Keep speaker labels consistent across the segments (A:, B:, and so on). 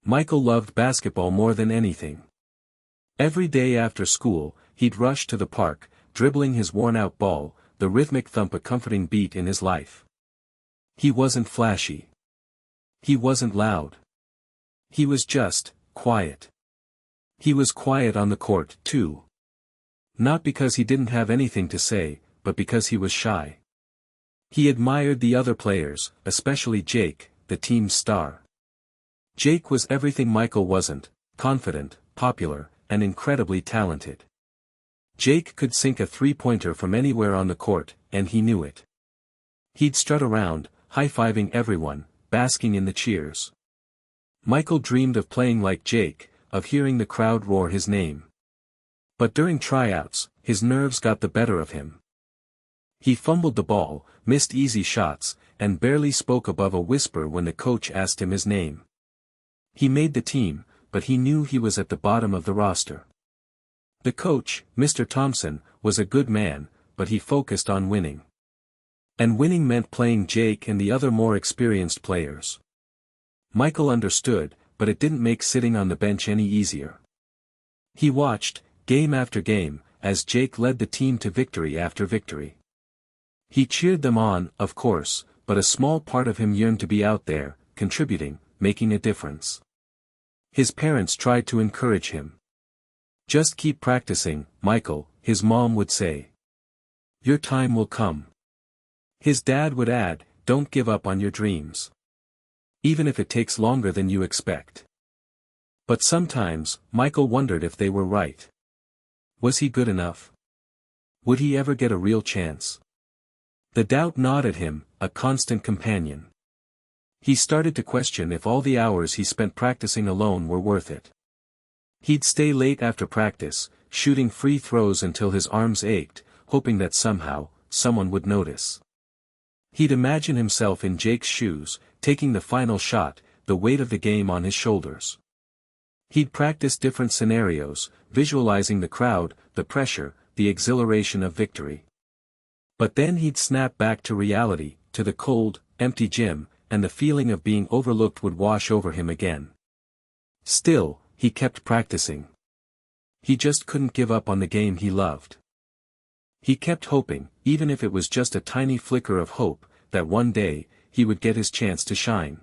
A: Michael loved basketball more than anything. Every day after school, he'd rush to the park, dribbling his worn-out ball, the rhythmic thump a comforting beat in his life. He wasn't flashy. He wasn't loud. He was just quiet. He was quiet on the court, too. Not because he didn't have anything to say, but because he was shy. He admired the other players, especially Jake, the team's star. Jake was everything Michael wasn't: confident, popular, and incredibly talented. Jake could sink a three-pointer from anywhere on the court, and he knew it. He'd strut around, high-fiving everyone, basking in the cheers. Michael dreamed of playing like Jake, of hearing the crowd roar his name. But during tryouts, his nerves got the better of him. He fumbled the ball, missed easy shots, and barely spoke above a whisper when the coach asked him his name. He made the team, but he knew he was at the bottom of the roster. The coach, Mr. Thompson, was a good man, but he focused on winning. And winning meant playing Jake and the other more experienced players. Michael understood, but it didn't make sitting on the bench any easier. He watched, game after game, as Jake led the team to victory after victory. He cheered them on, of course, but a small part of him yearned to be out there, contributing, making a difference. His parents tried to encourage him. "Just keep practicing, Michael," his mom would say. "Your time will come." His dad would add, "Don't give up on your dreams. Even if it takes longer than you expect." But sometimes, Michael wondered if they were right. Was he good enough? Would he ever get a real chance? The doubt gnawed at him, a constant companion. He started to question if all the hours he spent practicing alone were worth it. He'd stay late after practice, shooting free throws until his arms ached, hoping that somehow, someone would notice. He'd imagine himself in Jake's shoes, taking the final shot, the weight of the game on his shoulders. He'd practice different scenarios, visualizing the crowd, the pressure, the exhilaration of victory. But then he'd snap back to reality, to the cold, empty gym, and the feeling of being overlooked would wash over him again. Still, he kept practicing. He just couldn't give up on the game he loved. He kept hoping, even if it was just a tiny flicker of hope, that one day, he would get his chance to shine.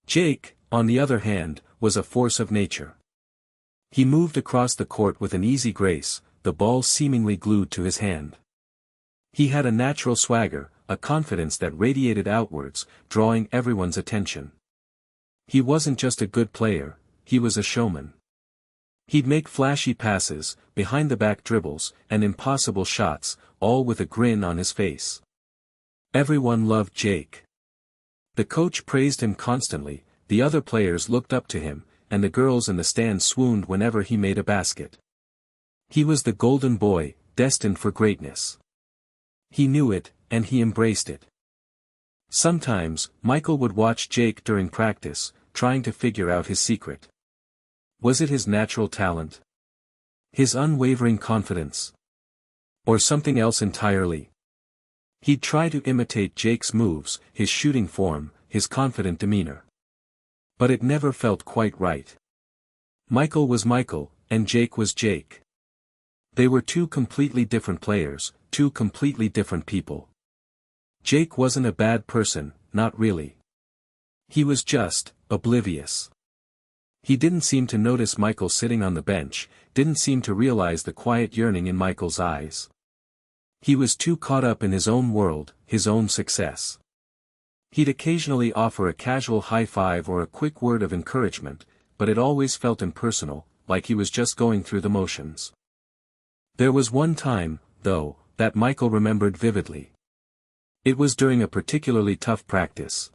A: Jake, on the other hand, was a force of nature. He moved across the court with an easy grace, the ball seemingly glued to his hand. He had a natural swagger, a confidence that radiated outwards, drawing everyone's attention. He wasn't just a good player, he was a showman. He'd make flashy passes, behind-the-back dribbles, and impossible shots, all with a grin on his face. Everyone loved Jake. The coach praised him constantly, the other players looked up to him, and the girls in the stands swooned whenever he made a basket. He was the golden boy, destined for greatness. He knew it, and he embraced it. Sometimes, Michael would watch Jake during practice, trying to figure out his secret. Was it his natural talent? His unwavering confidence? Or something else entirely? He'd try to imitate Jake's moves, his shooting form, his confident demeanor. But it never felt quite right. Michael was Michael, and Jake was Jake. They were two completely different players, two completely different people. Jake wasn't a bad person, not really. He was just oblivious. He didn't seem to notice Michael sitting on the bench, didn't seem to realize the quiet yearning in Michael's eyes. He was too caught up in his own world, his own success. He'd occasionally offer a casual high five or a quick word of encouragement, but it always felt impersonal, like he was just going through the motions. There was one time, though, that Michael remembered vividly. It was during a particularly tough practice.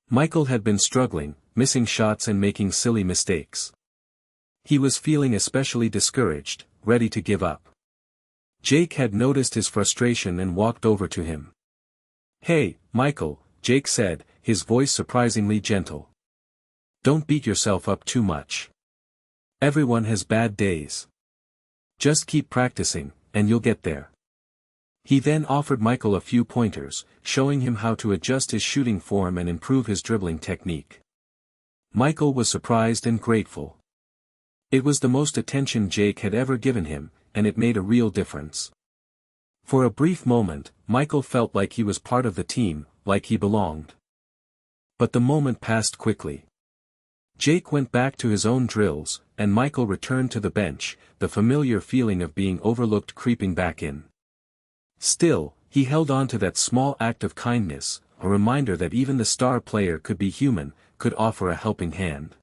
A: Michael had been struggling, missing shots and making silly mistakes. He was feeling especially discouraged, ready to give up. Jake had noticed his frustration and walked over to him. "Hey, Michael," Jake said, his voice surprisingly gentle. "Don't beat yourself up too much. Everyone has bad days. Just keep practicing, and you'll get there." He then offered Michael a few pointers, showing him how to adjust his shooting form and improve his dribbling technique. Michael was surprised and grateful. It was the most attention Jake had ever given him, and it made a real difference. For a brief moment, Michael felt like he was part of the team, like he belonged. But the moment passed quickly. Jake went back to his own drills, and Michael returned to the bench, the familiar feeling of being overlooked creeping back in. Still, he held on to that small act of kindness, a reminder that even the star player could be human, could offer a helping hand.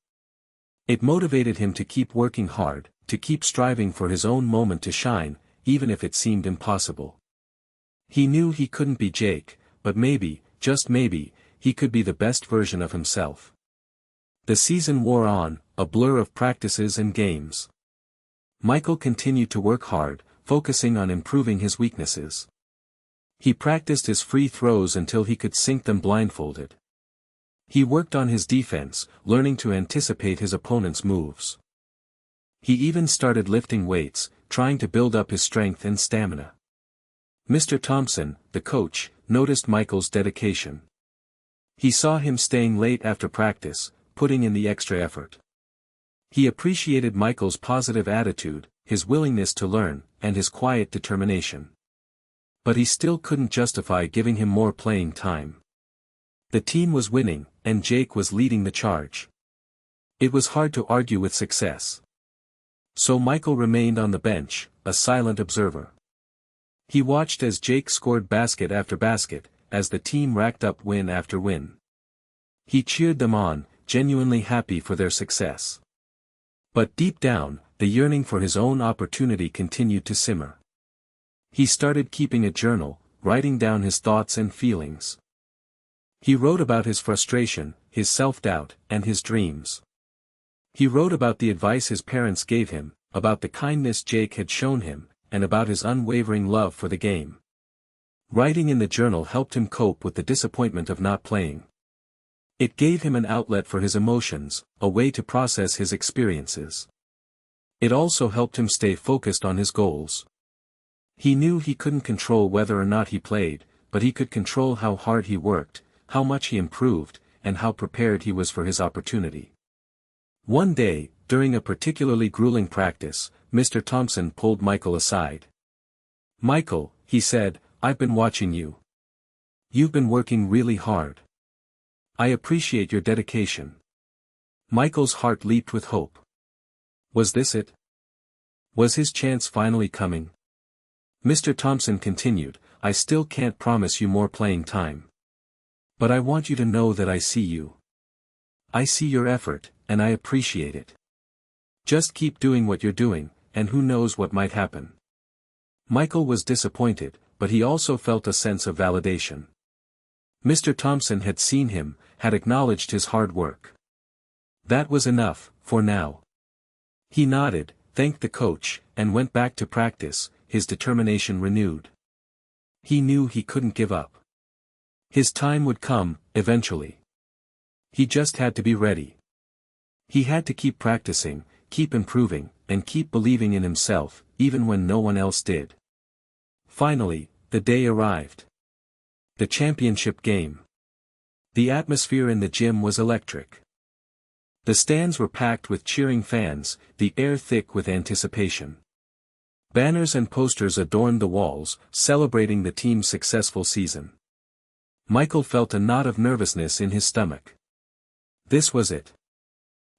A: It motivated him to keep working hard, to keep striving for his own moment to shine, even if it seemed impossible. He knew he couldn't be Jake, but maybe, just maybe, he could be the best version of himself. The season wore on, a blur of practices and games. Michael continued to work hard, focusing on improving his weaknesses. He practiced his free throws until he could sink them blindfolded. He worked on his defense, learning to anticipate his opponent's moves. He even started lifting weights, trying to build up his strength and stamina. Mr. Thompson, the coach, noticed Michael's dedication. He saw him staying late after practice, putting in the extra effort. He appreciated Michael's positive attitude, his willingness to learn, and his quiet determination. But he still couldn't justify giving him more playing time. The team was winning, and Jake was leading the charge. It was hard to argue with success. So Michael remained on the bench, a silent observer. He watched as Jake scored basket after basket, as the team racked up win after win. He cheered them on, genuinely happy for their success. But deep down, the yearning for his own opportunity continued to simmer. He started keeping a journal, writing down his thoughts and feelings. He wrote about his frustration, his self-doubt, and his dreams. He wrote about the advice his parents gave him, about the kindness Jake had shown him, and about his unwavering love for the game. Writing in the journal helped him cope with the disappointment of not playing. It gave him an outlet for his emotions, a way to process his experiences. It also helped him stay focused on his goals. He knew he couldn't control whether or not he played, but he could control how hard he worked, how much he improved, and how prepared he was for his opportunity. One day, during a particularly grueling practice, Mr. Thompson pulled Michael aside. "Michael," he said, "I've been watching you. You've been working really hard. I appreciate your dedication." Michael's heart leaped with hope. Was this it? Was his chance finally coming? Mr. Thompson continued, "I still can't promise you more playing time. But I want you to know that I see you. I see your effort, and I appreciate it. Just keep doing what you're doing, and who knows what might happen." Michael was disappointed, but he also felt a sense of validation. Mr. Thompson had seen him, had acknowledged his hard work. That was enough, for now. He nodded, thanked the coach, and went back to practice, his determination renewed. He knew he couldn't give up. His time would come, eventually. He just had to be ready. He had to keep practicing, keep improving, and keep believing in himself, even when no one else did. Finally, the day arrived. The championship game. The atmosphere in the gym was electric. The stands were packed with cheering fans, the air thick with anticipation. Banners and posters adorned the walls, celebrating the team's successful season. Michael felt a knot of nervousness in his stomach. This was it.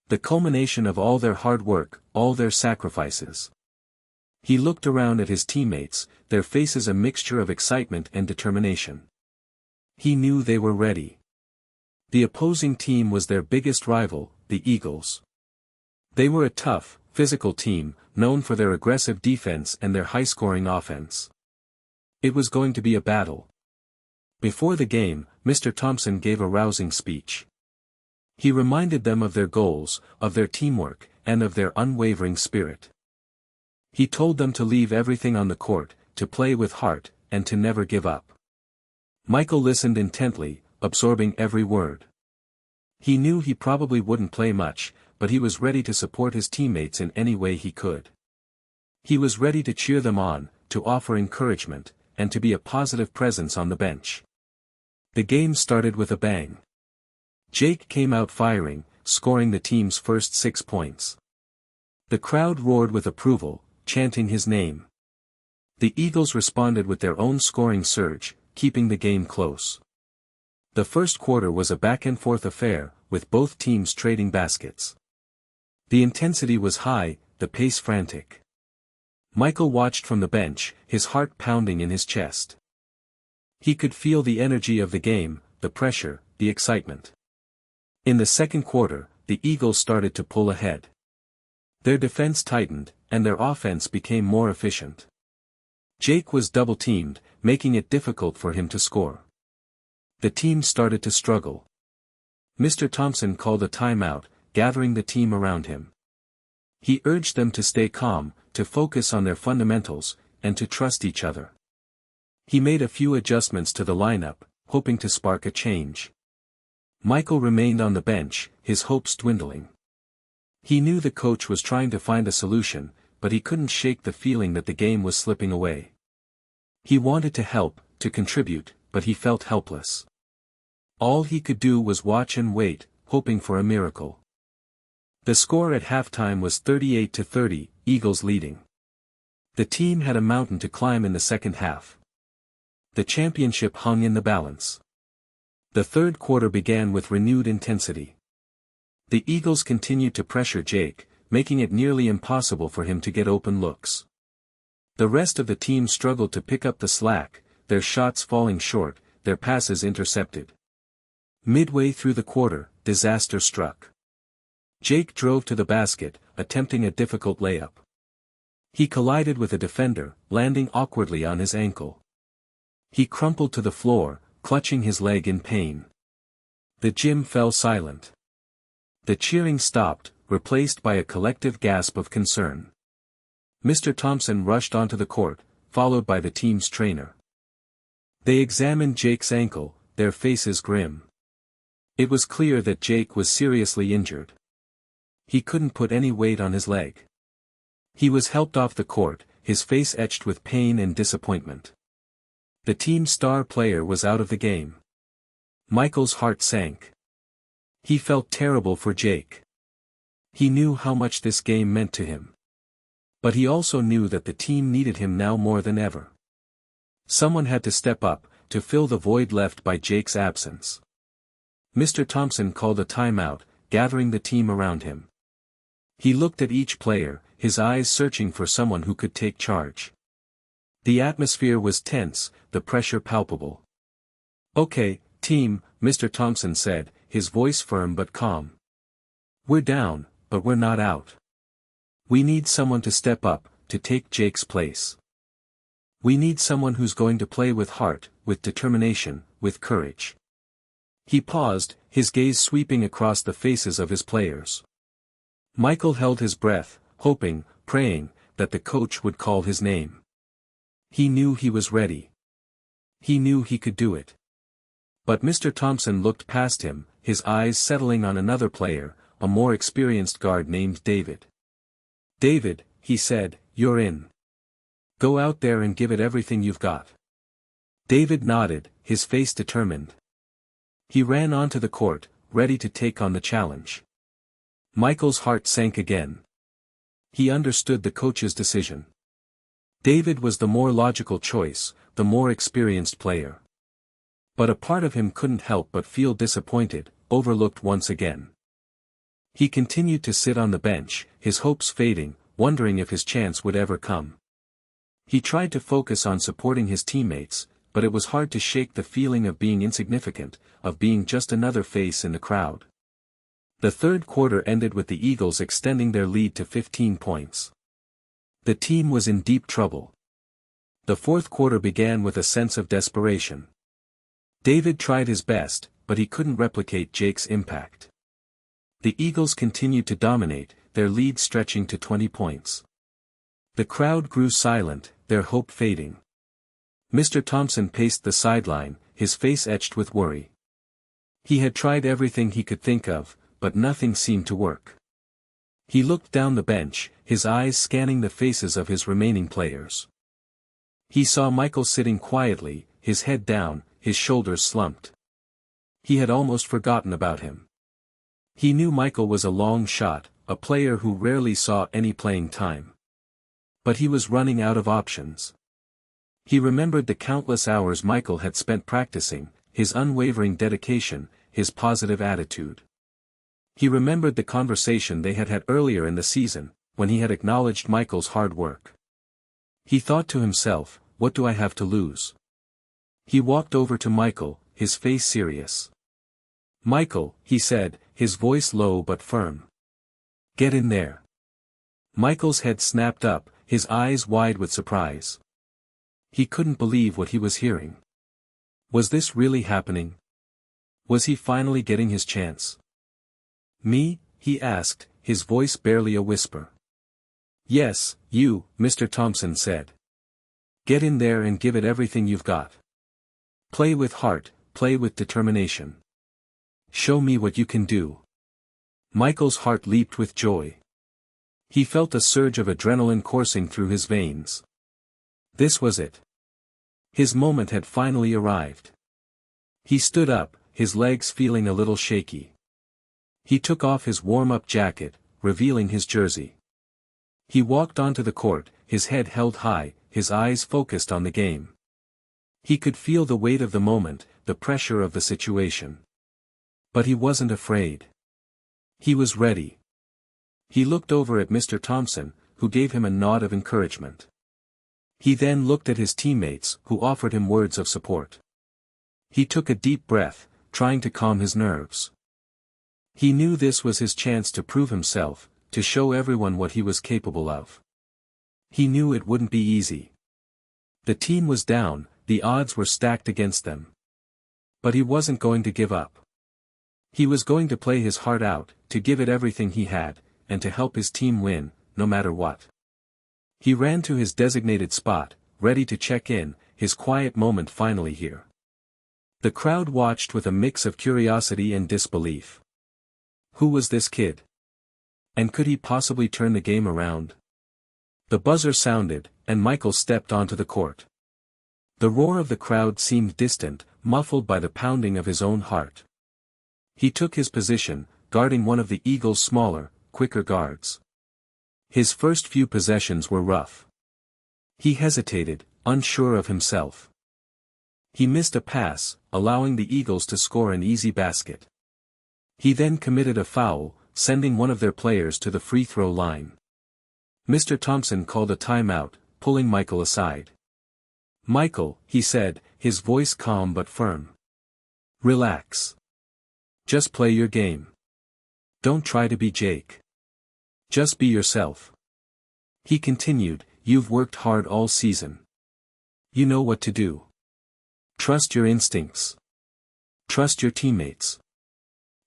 A: The culmination of all their hard work, all their sacrifices. He looked around at his teammates, their faces a mixture of excitement and determination. He knew they were ready. The opposing team was their biggest rival, the Eagles. They were a tough, physical team, known for their aggressive defense and their high-scoring offense. It was going to be a battle. Before the game, Mr. Thompson gave a rousing speech. He reminded them of their goals, of their teamwork, and of their unwavering spirit. He told them to leave everything on the court, to play with heart, and to never give up. Michael listened intently, absorbing every word. He knew he probably wouldn't play much, but he was ready to support his teammates in any way he could. He was ready to cheer them on, to offer encouragement, and to be a positive presence on the bench. The game started with a bang. Jake came out firing, scoring the team's first 6 points. The crowd roared with approval, chanting his name. The Eagles responded with their own scoring surge, keeping the game close. The first quarter was a back-and-forth affair, with both teams trading baskets. The intensity was high, the pace frantic. Michael watched from the bench, his heart pounding in his chest. He could feel the energy of the game, the pressure, the excitement. In the second quarter, the Eagles started to pull ahead. Their defense tightened, and their offense became more efficient. Jake was double-teamed, making it difficult for him to score. The team started to struggle. Mr. Thompson called a timeout, gathering the team around him. He urged them to stay calm, to focus on their fundamentals, and to trust each other. He made a few adjustments to the lineup, hoping to spark a change. Michael remained on the bench, his hopes dwindling. He knew the coach was trying to find a solution, but he couldn't shake the feeling that the game was slipping away. He wanted to help, to contribute, but he felt helpless. All he could do was watch and wait, hoping for a miracle. The score at halftime was 38-30, Eagles leading. The team had a mountain to climb in the second half. The championship hung in the balance. The third quarter began with renewed intensity. The Eagles continued to pressure Jake, making it nearly impossible for him to get open looks. The rest of the team struggled to pick up the slack, their shots falling short, their passes intercepted. Midway through the quarter, disaster struck. Jake drove to the basket, attempting a difficult layup. He collided with a defender, landing awkwardly on his ankle. He crumpled to the floor, clutching his leg in pain. The gym fell silent. The cheering stopped, replaced by a collective gasp of concern. Mr. Thompson rushed onto the court, followed by the team's trainer. They examined Jake's ankle, their faces grim. It was clear that Jake was seriously injured. He couldn't put any weight on his leg. He was helped off the court, his face etched with pain and disappointment. The team's star player was out of the game. Michael's heart sank. He felt terrible for Jake. He knew how much this game meant to him. But he also knew that the team needed him now more than ever. Someone had to step up, to fill the void left by Jake's absence. Mr. Thompson called a timeout, gathering the team around him. He looked at each player, his eyes searching for someone who could take charge. The atmosphere was tense, the pressure palpable. "Okay, team," Mr. Thompson said, his voice firm but calm. "We're down, but we're not out. We need someone to step up, to take Jake's place. We need someone who's going to play with heart, with determination, with courage." He paused, his gaze sweeping across the faces of his players. Michael held his breath, hoping, praying, that the coach would call his name. He knew he was ready. He knew he could do it. But Mr. Thompson looked past him, his eyes settling on another player, a more experienced guard named David. "David," he said, "you're in. Go out there and give it everything you've got." David nodded, his face determined. He ran onto the court, ready to take on the challenge. Michael's heart sank again. He understood the coach's decision. David was the more logical choice, the more experienced player. But a part of him couldn't help but feel disappointed, overlooked once again. He continued to sit on the bench, his hopes fading, wondering if his chance would ever come. He tried to focus on supporting his teammates, but it was hard to shake the feeling of being insignificant, of being just another face in the crowd. The third quarter ended with the Eagles extending their lead to 15 points. The team was in deep trouble. The fourth quarter began with a sense of desperation. David tried his best, but he couldn't replicate Jake's impact. The Eagles continued to dominate, their lead stretching to 20 points. The crowd grew silent, their hope fading. Mr. Thompson paced the sideline, his face etched with worry. He had tried everything he could think of, but nothing seemed to work. He looked down the bench, his eyes scanning the faces of his remaining players. He saw Michael sitting quietly, his head down, his shoulders slumped. He had almost forgotten about him. He knew Michael was a long shot, a player who rarely saw any playing time. But he was running out of options. He remembered the countless hours Michael had spent practicing, his unwavering dedication, his positive attitude. He remembered the conversation they had had earlier in the season, when he had acknowledged Michael's hard work. He thought to himself, what do I have to lose? He walked over to Michael, his face serious. Michael, he said, his voice low but firm. Get in there. Michael's head snapped up, his eyes wide with surprise. He couldn't believe what he was hearing. Was this really happening? Was he finally getting his chance? Me? He asked, his voice barely a whisper. Yes, you, Mr. Thompson said. Get in there and give it everything you've got. Play with heart, play with determination. Show me what you can do. Michael's heart leaped with joy. He felt a surge of adrenaline coursing through his veins. This was it. His moment had finally arrived. He stood up, his legs feeling a little shaky. He took off his warm-up jacket, revealing his jersey. He walked onto the court, his head held high, his eyes focused on the game. He could feel the weight of the moment, the pressure of the situation. But he wasn't afraid. He was ready. He looked over at Mr. Thompson, who gave him a nod of encouragement. He then looked at his teammates, who offered him words of support. He took a deep breath, trying to calm his nerves. He knew this was his chance to prove himself, to show everyone what he was capable of. He knew it wouldn't be easy. The team was down, the odds were stacked against them. But he wasn't going to give up. He was going to play his heart out, to give it everything he had, and to help his team win, no matter what. He ran to his designated spot, ready to check in, his quiet moment finally here. The crowd watched with a mix of curiosity and disbelief. Who was this kid? And could he possibly turn the game around? The buzzer sounded, and Michael stepped onto the court. The roar of the crowd seemed distant, muffled by the pounding of his own heart. He took his position, guarding one of the Eagles' smaller, quicker guards. His first few possessions were rough. He hesitated, unsure of himself. He missed a pass, allowing the Eagles to score an easy basket. He then committed a foul, sending one of their players to the free throw line. Mr. Thompson called a timeout, pulling Michael aside. Michael, he said, his voice calm but firm. Relax. Just play your game. Don't try to be Jake. Just be yourself. He continued, you've worked hard all season. You know what to do. Trust your instincts. Trust your teammates.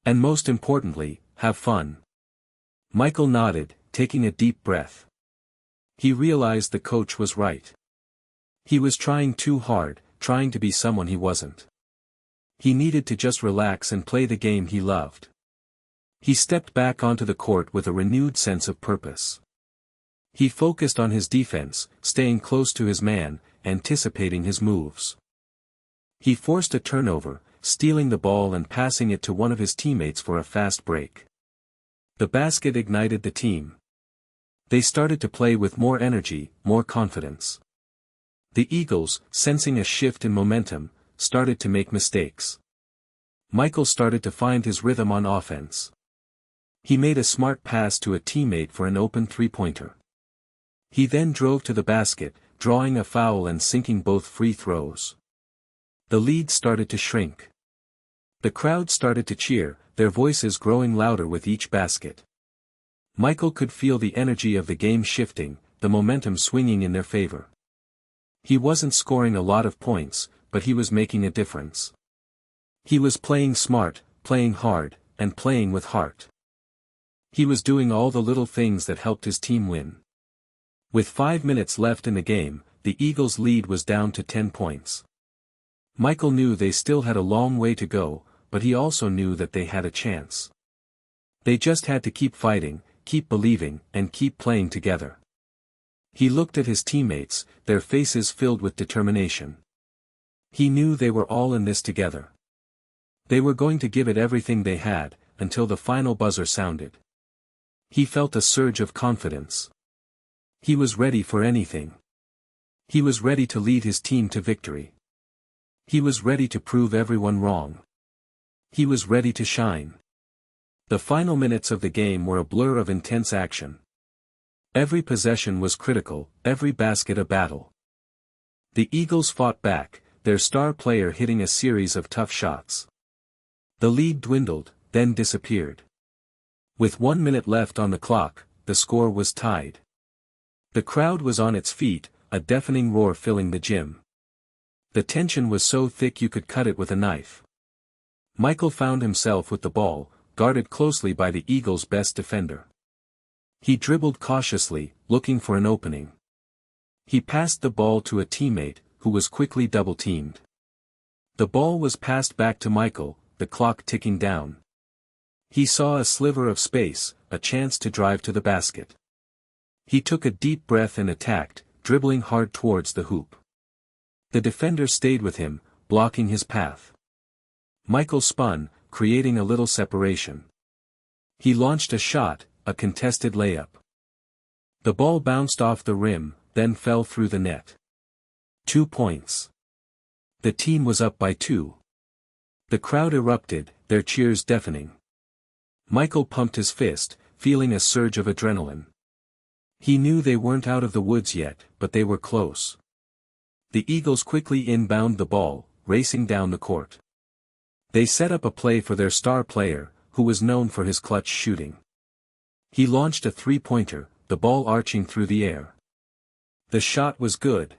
A: And most importantly, have fun. Michael nodded, taking a deep breath. He realized the coach was right. He was trying too hard, trying to be someone he wasn't. He needed to just relax and play the game he loved. He stepped back onto the court with a renewed sense of purpose. He focused on his defense, staying close to his man, anticipating his moves. He forced a turnover, stealing the ball and passing it to one of his teammates for a fast break. The basket ignited the team. They started to play with more energy, more confidence. The Eagles, sensing a shift in momentum, started to make mistakes. Michael started to find his rhythm on offense. He made a smart pass to a teammate for an open three-pointer. He then drove to the basket, drawing a foul and sinking both free throws. The lead started to shrink. The crowd started to cheer, their voices growing louder with each basket. Michael could feel the energy of the game shifting, the momentum swinging in their favor. He wasn't scoring a lot of points, but he was making a difference. He was playing smart, playing hard, and playing with heart. He was doing all the little things that helped his team win. With 5 minutes left in the game, the Eagles' lead was down to 10 points. Michael knew they still had a long way to go, but he also knew that they had a chance. They just had to keep fighting, keep believing, and keep playing together. He looked at his teammates, their faces filled with determination. He knew they were all in this together. They were going to give it everything they had, until the final buzzer sounded. He felt a surge of confidence. He was ready for anything. He was ready to lead his team to victory. He was ready to prove everyone wrong. He was ready to shine. The final minutes of the game were a blur of intense action. Every possession was critical, every basket a battle. The Eagles fought back, their star player hitting a series of tough shots. The lead dwindled, then disappeared. With 1 minute left on the clock, the score was tied. The crowd was on its feet, a deafening roar filling the gym. The tension was so thick you could cut it with a knife. Michael found himself with the ball, guarded closely by the Eagles' best defender. He dribbled cautiously, looking for an opening. He passed the ball to a teammate, who was quickly double-teamed. The ball was passed back to Michael, the clock ticking down. He saw a sliver of space, a chance to drive to the basket. He took a deep breath and attacked, dribbling hard towards the hoop. The defender stayed with him, blocking his path. Michael spun, creating a little separation. He launched a shot, a contested layup. The ball bounced off the rim, then fell through the net. 2 points. The team was up by 2. The crowd erupted, their cheers deafening. Michael pumped his fist, feeling a surge of adrenaline. He knew they weren't out of the woods yet, but they were close. The Eagles quickly inbound the ball, racing down the court. They set up a play for their star player, who was known for his clutch shooting. He launched a three-pointer, the ball arching through the air. The shot was good.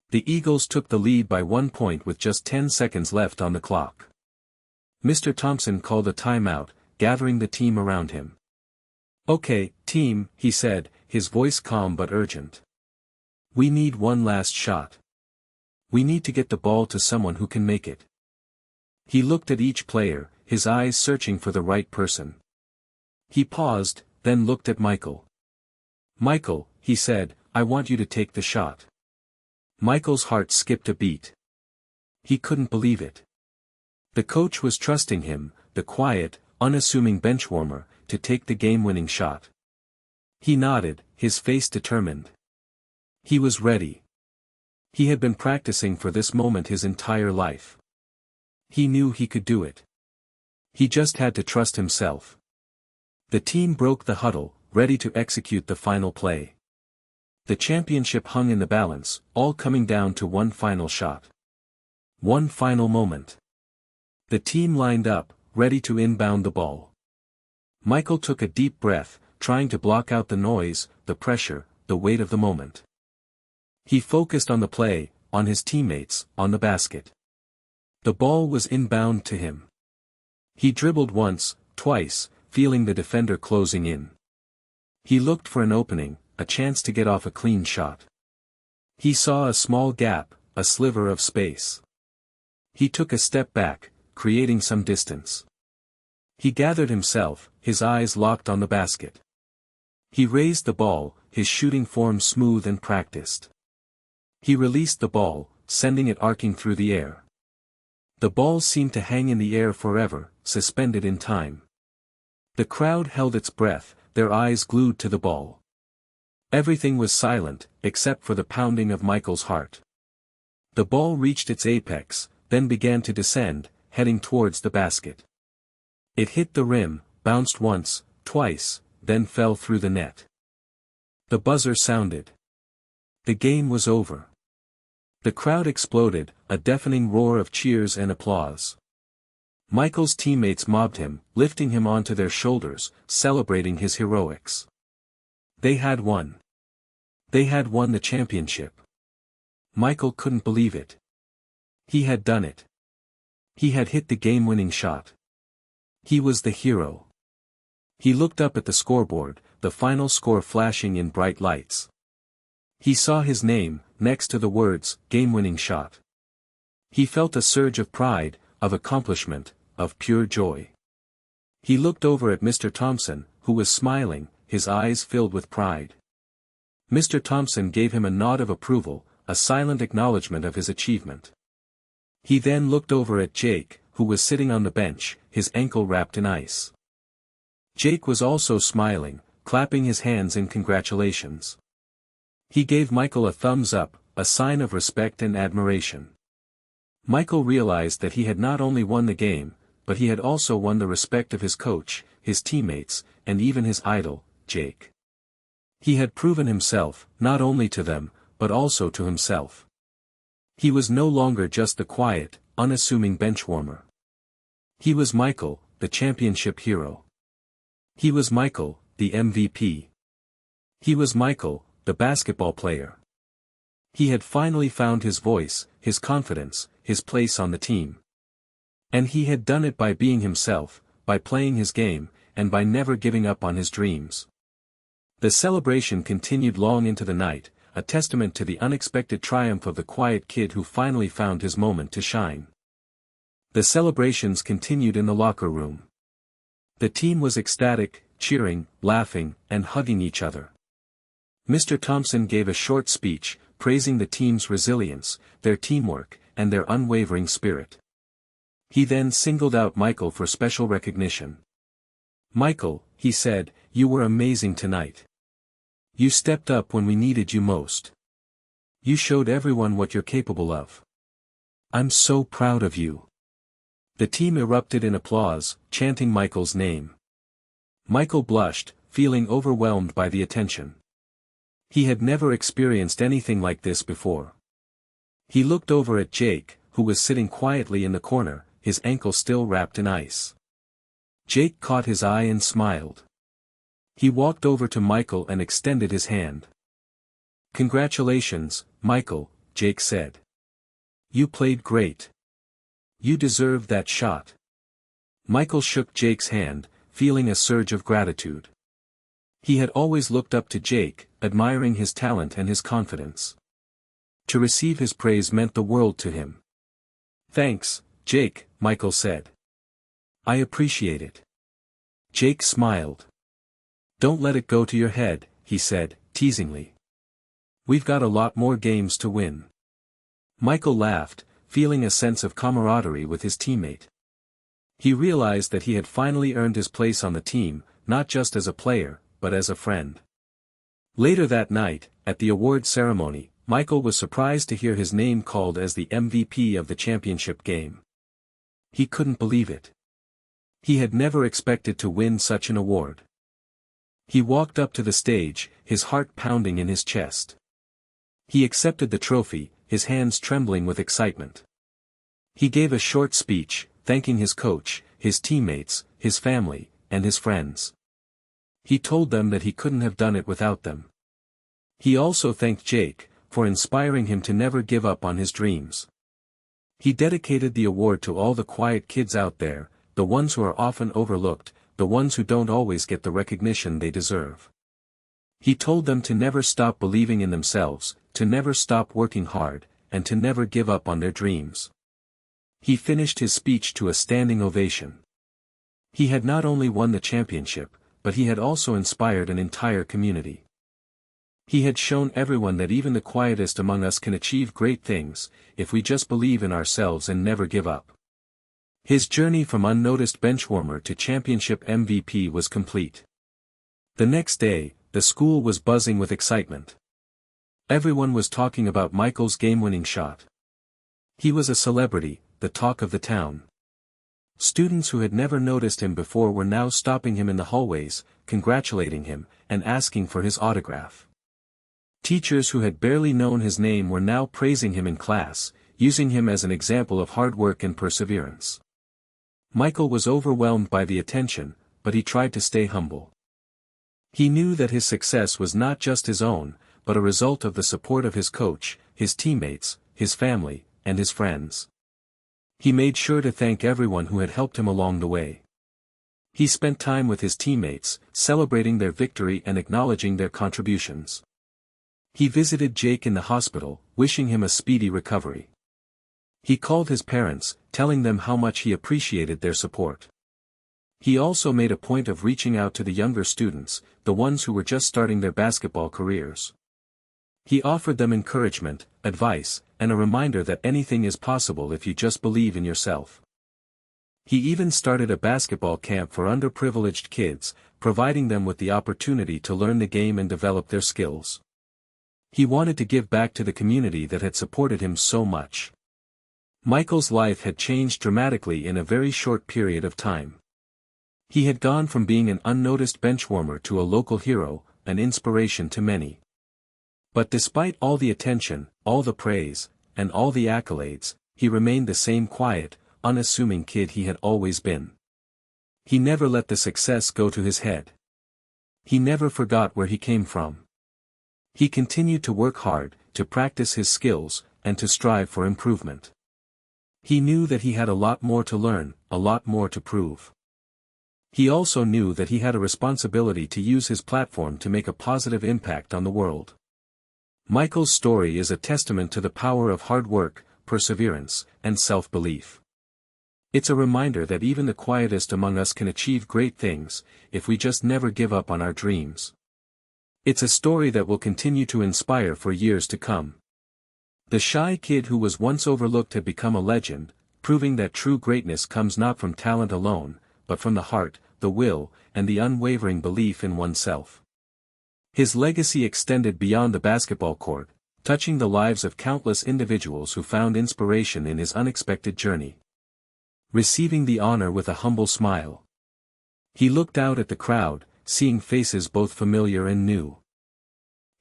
A: The Eagles took the lead by 1 point with just 10 seconds left on the clock. Mr. Thompson called a timeout, gathering the team around him. "Okay, team," he said, his voice calm but urgent. "We need one last shot. We need to get the ball to someone who can make it." He looked at each player, his eyes searching for the right person. He paused, then looked at Michael. "Michael," he said, "I want you to take the shot." Michael's heart skipped a beat. He couldn't believe it. The coach was trusting him, the quiet, unassuming benchwarmer, to take the game-winning shot. He nodded, his face determined. He was ready. He had been practicing for this moment his entire life. He knew he could do it. He just had to trust himself. The team broke the huddle, ready to execute the final play. The championship hung in the balance, all coming down to one final shot. One final moment. The team lined up, ready to inbound the ball. Michael took a deep breath, trying to block out the noise, the pressure, the weight of the moment. He focused on the play, on his teammates, on the basket. The ball was inbound to him. He dribbled once, twice, feeling the defender closing in. He looked for an opening, a chance to get off a clean shot. He saw a small gap, a sliver of space. He took a step back, creating some distance. He gathered himself, his eyes locked on the basket. He raised the ball, his shooting form smooth and practiced. He released the ball, sending it arcing through the air. The ball seemed to hang in the air forever, suspended in time. The crowd held its breath, their eyes glued to the ball. Everything was silent, except for the pounding of Michael's heart. The ball reached its apex, then began to descend, heading towards the basket. It hit the rim, bounced once, twice, then fell through the net. The buzzer sounded. The game was over. The crowd exploded, a deafening roar of cheers and applause. Michael's teammates mobbed him, lifting him onto their shoulders, celebrating his heroics. They had won. They had won the championship. Michael couldn't believe it. He had done it. He had hit the game-winning shot. He was the hero. He looked up at the scoreboard, the final score flashing in bright lights. He saw his name, next to the words, game-winning shot. He felt a surge of pride, of accomplishment, of pure joy. He looked over at Mr. Thompson, who was smiling, his eyes filled with pride. Mr. Thompson gave him a nod of approval, a silent acknowledgement of his achievement. He then looked over at Jake, who was sitting on the bench, his ankle wrapped in ice. Jake was also smiling, clapping his hands in congratulations. He gave Michael a thumbs up, a sign of respect and admiration. Michael realized that he had not only won the game, but he had also won the respect of his coach, his teammates, and even his idol, Jake. He had proven himself, not only to them, but also to himself. He was no longer just the quiet, unassuming benchwarmer. He was Michael, the championship hero. He was Michael, the MVP. He was Michael, the basketball player. He had finally found his voice, his confidence, his place on the team. And he had done it by being himself, by playing his game, and by never giving up on his dreams. The celebration continued long into the night, a testament to the unexpected triumph of the quiet kid who finally found his moment to shine. The celebrations continued in the locker room. The team was ecstatic, cheering, laughing, and hugging each other. Mr. Thompson gave a short speech, praising the team's resilience, their teamwork, and their unwavering spirit. He then singled out Michael for special recognition. "Michael," he said, "you were amazing tonight. You stepped up when we needed you most. You showed everyone what you're capable of. I'm so proud of you." The team erupted in applause, chanting Michael's name. Michael blushed, feeling overwhelmed by the attention. He had never experienced anything like this before. He looked over at Jake, who was sitting quietly in the corner, his ankle still wrapped in ice. Jake caught his eye and smiled. He walked over to Michael and extended his hand. "Congratulations, Michael," Jake said. "You played great. You deserved that shot." Michael shook Jake's hand, feeling a surge of gratitude. He had always looked up to Jake, admiring his talent and his confidence. To receive his praise meant the world to him. "Thanks, Jake," Michael said. "I appreciate it." Jake smiled. "Don't let it go to your head," he said, teasingly. "We've got a lot more games to win." Michael laughed, feeling a sense of camaraderie with his teammate. He realized that he had finally earned his place on the team, not just as a player, but as a friend. Later that night, at the award ceremony, Michael was surprised to hear his name called as the MVP of the championship game. He couldn't believe it. He had never expected to win such an award. He walked up to the stage, his heart pounding in his chest. He accepted the trophy, his hands trembling with excitement. He gave a short speech, thanking his coach, his teammates, his family, and his friends. He told them that he couldn't have done it without them. He also thanked Jake, for inspiring him to never give up on his dreams. He dedicated the award to all the quiet kids out there, the ones who are often overlooked, the ones who don't always get the recognition they deserve. He told them to never stop believing in themselves, to never stop working hard, and to never give up on their dreams. He finished his speech to a standing ovation. He had not only won the championship, but he had also inspired an entire community. He had shown everyone that even the quietest among us can achieve great things, if we just believe in ourselves and never give up. His journey from unnoticed benchwarmer to championship MVP was complete. The next day, the school was buzzing with excitement. Everyone was talking about Michael's game-winning shot. He was a celebrity, the talk of the town. Students who had never noticed him before were now stopping him in the hallways, congratulating him, and asking for his autograph. Teachers who had barely known his name were now praising him in class, using him as an example of hard work and perseverance. Michael was overwhelmed by the attention, but he tried to stay humble. He knew that his success was not just his own, but a result of the support of his coach, his teammates, his family, and his friends. He made sure to thank everyone who had helped him along the way. He spent time with his teammates, celebrating their victory and acknowledging their contributions. He visited Jake in the hospital, wishing him a speedy recovery. He called his parents, telling them how much he appreciated their support. He also made a point of reaching out to the younger students, the ones who were just starting their basketball careers. He offered them encouragement, advice, and a reminder that anything is possible if you just believe in yourself. He even started a basketball camp for underprivileged kids, providing them with the opportunity to learn the game and develop their skills. He wanted to give back to the community that had supported him so much. Michael's life had changed dramatically in a very short period of time. He had gone from being an unnoticed benchwarmer to a local hero, an inspiration to many. But despite all the attention, all the praise, and all the accolades, he remained the same quiet, unassuming kid he had always been. He never let the success go to his head. He never forgot where he came from. He continued to work hard, to practice his skills, and to strive for improvement. He knew that he had a lot more to learn, a lot more to prove. He also knew that he had a responsibility to use his platform to make a positive impact on the world. Michael's story is a testament to the power of hard work, perseverance, and self-belief. It's a reminder that even the quietest among us can achieve great things, if we just never give up on our dreams. It's a story that will continue to inspire for years to come. The shy kid who was once overlooked had become a legend, proving that true greatness comes not from talent alone, but from the heart, the will, and the unwavering belief in oneself. His legacy extended beyond the basketball court, touching the lives of countless individuals who found inspiration in his unexpected journey. Receiving the honor with a humble smile. He looked out at the crowd, seeing faces both familiar and new.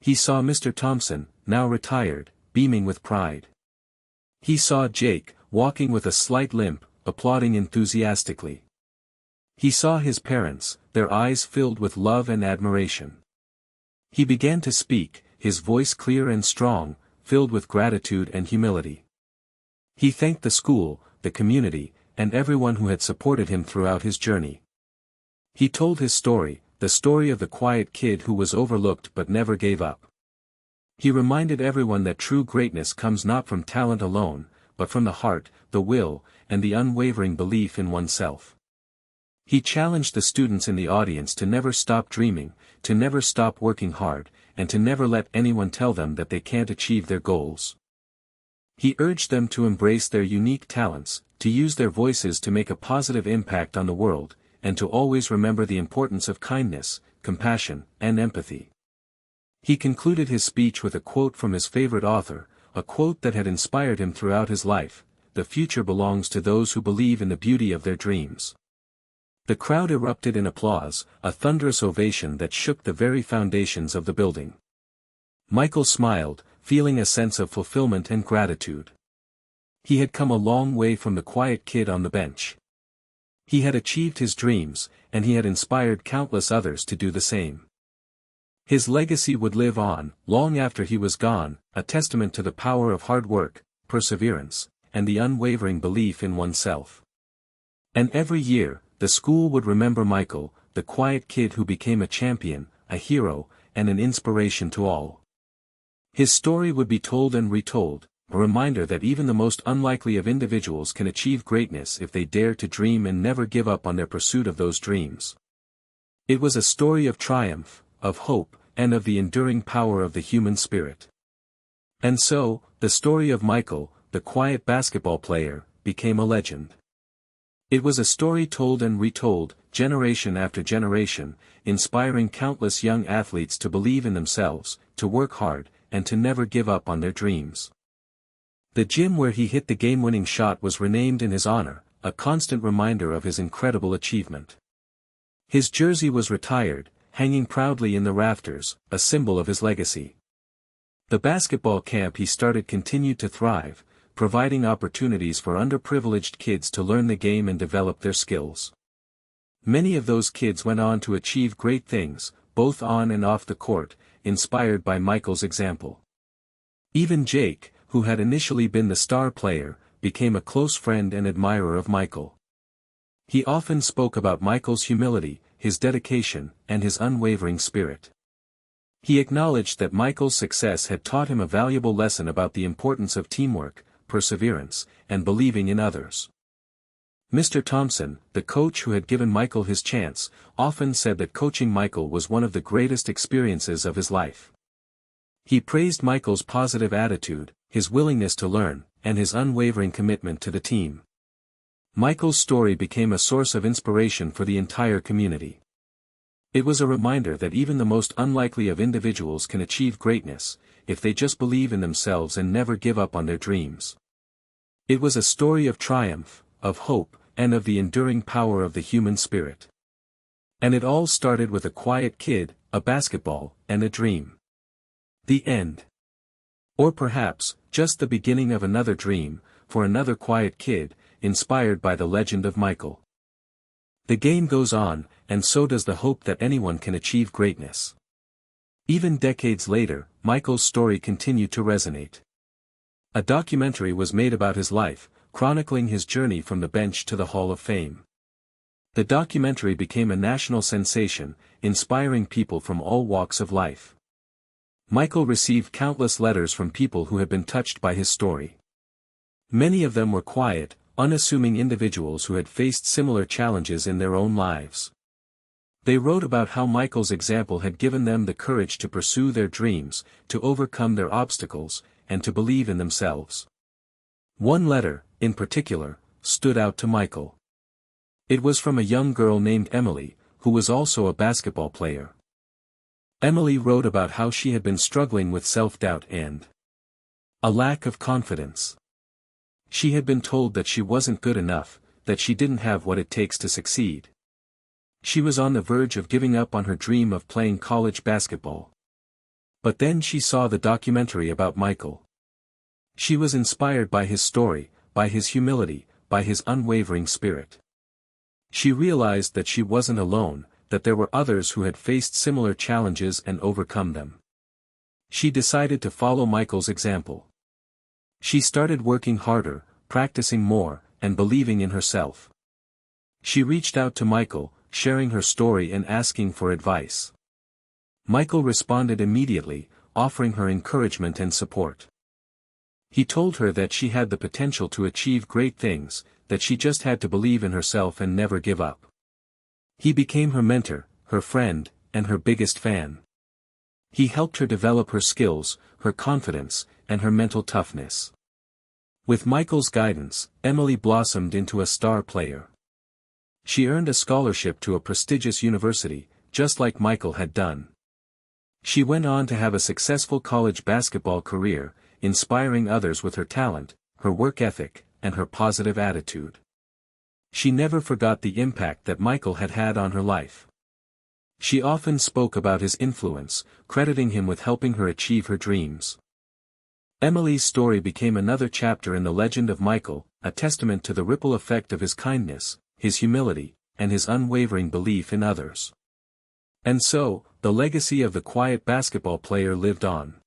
A: He saw Mr. Thompson, now retired, beaming with pride. He saw Jake, walking with a slight limp, applauding enthusiastically. He saw his parents, their eyes filled with love and admiration. He began to speak, his voice clear and strong, filled with gratitude and humility. He thanked the school, the community, and everyone who had supported him throughout his journey. He told his story, the story of the quiet kid who was overlooked but never gave up. He reminded everyone that true greatness comes not from talent alone, but from the heart, the will, and the unwavering belief in oneself. He challenged the students in the audience to never stop dreaming, to never stop working hard, and to never let anyone tell them that they can't achieve their goals. He urged them to embrace their unique talents, to use their voices to make a positive impact on the world, and to always remember the importance of kindness, compassion, and empathy. He concluded his speech with a quote from his favorite author, a quote that had inspired him throughout his life: "The future belongs to those who believe in the beauty of their dreams." The crowd erupted in applause, a thunderous ovation that shook the very foundations of the building. Michael smiled, feeling a sense of fulfillment and gratitude. He had come a long way from the quiet kid on the bench. He had achieved his dreams, and he had inspired countless others to do the same. His legacy would live on, long after he was gone, a testament to the power of hard work, perseverance, and the unwavering belief in oneself. And every year, the school would remember Michael, the quiet kid who became a champion, a hero, and an inspiration to all. His story would be told and retold, a reminder that even the most unlikely of individuals can achieve greatness if they dare to dream and never give up on their pursuit of those dreams. It was a story of triumph, of hope, and of the enduring power of the human spirit. And so, the story of Michael, the quiet basketball player, became a legend. It was a story told and retold, generation after generation, inspiring countless young athletes to believe in themselves, to work hard, and to never give up on their dreams. The gym where he hit the game-winning shot was renamed in his honor, a constant reminder of his incredible achievement. His jersey was retired, hanging proudly in the rafters, a symbol of his legacy. The basketball camp he started continued to thrive, providing opportunities for underprivileged kids to learn the game and develop their skills. Many of those kids went on to achieve great things, both on and off the court, inspired by Michael's example. Even Jake, who had initially been the star player, became a close friend and admirer of Michael. He often spoke about Michael's humility, his dedication, and his unwavering spirit. He acknowledged that Michael's success had taught him a valuable lesson about the importance of teamwork, perseverance, and believing in others. Mr. Thompson, the coach who had given Michael his chance, often said that coaching Michael was one of the greatest experiences of his life. He praised Michael's positive attitude, his willingness to learn, and his unwavering commitment to the team. Michael's story became a source of inspiration for the entire community. It was a reminder that even the most unlikely of individuals can achieve greatness, if they just believe in themselves and never give up on their dreams. It was a story of triumph, of hope, and of the enduring power of the human spirit. And it all started with a quiet kid, a basketball, and a dream. The end. Or perhaps, just the beginning of another dream, for another quiet kid, inspired by the legend of Michael. The game goes on, and so does the hope that anyone can achieve greatness. Even decades later, Michael's story continued to resonate. A documentary was made about his life, chronicling his journey from the bench to the Hall of Fame. The documentary became a national sensation, inspiring people from all walks of life. Michael received countless letters from people who had been touched by his story. Many of them were quiet, unassuming individuals who had faced similar challenges in their own lives. They wrote about how Michael's example had given them the courage to pursue their dreams, to overcome their obstacles, and to believe in themselves. One letter, in particular, stood out to Michael. It was from a young girl named Emily, who was also a basketball player. Emily wrote about how she had been struggling with self-doubt and a lack of confidence. She had been told that she wasn't good enough, that she didn't have what it takes to succeed. She was on the verge of giving up on her dream of playing college basketball. But then she saw the documentary about Michael. She was inspired by his story, by his humility, by his unwavering spirit. She realized that she wasn't alone, that there were others who had faced similar challenges and overcome them. She decided to follow Michael's example. She started working harder, practicing more, and believing in herself. She reached out to Michael, sharing her story and asking for advice. Michael responded immediately, offering her encouragement and support. He told her that she had the potential to achieve great things, that she just had to believe in herself and never give up. He became her mentor, her friend, and her biggest fan. He helped her develop her skills, her confidence, and her mental toughness. With Michael's guidance, Emily blossomed into a star player. She earned a scholarship to a prestigious university, just like Michael had done. She went on to have a successful college basketball career, inspiring others with her talent, her work ethic, and her positive attitude. She never forgot the impact that Michael had had on her life. She often spoke about his influence, crediting him with helping her achieve her dreams. Emily's story became another chapter in the legend of Michael, a testament to the ripple effect of his kindness, his humility, and his unwavering belief in others. And so, the legacy of the quiet basketball player lived on.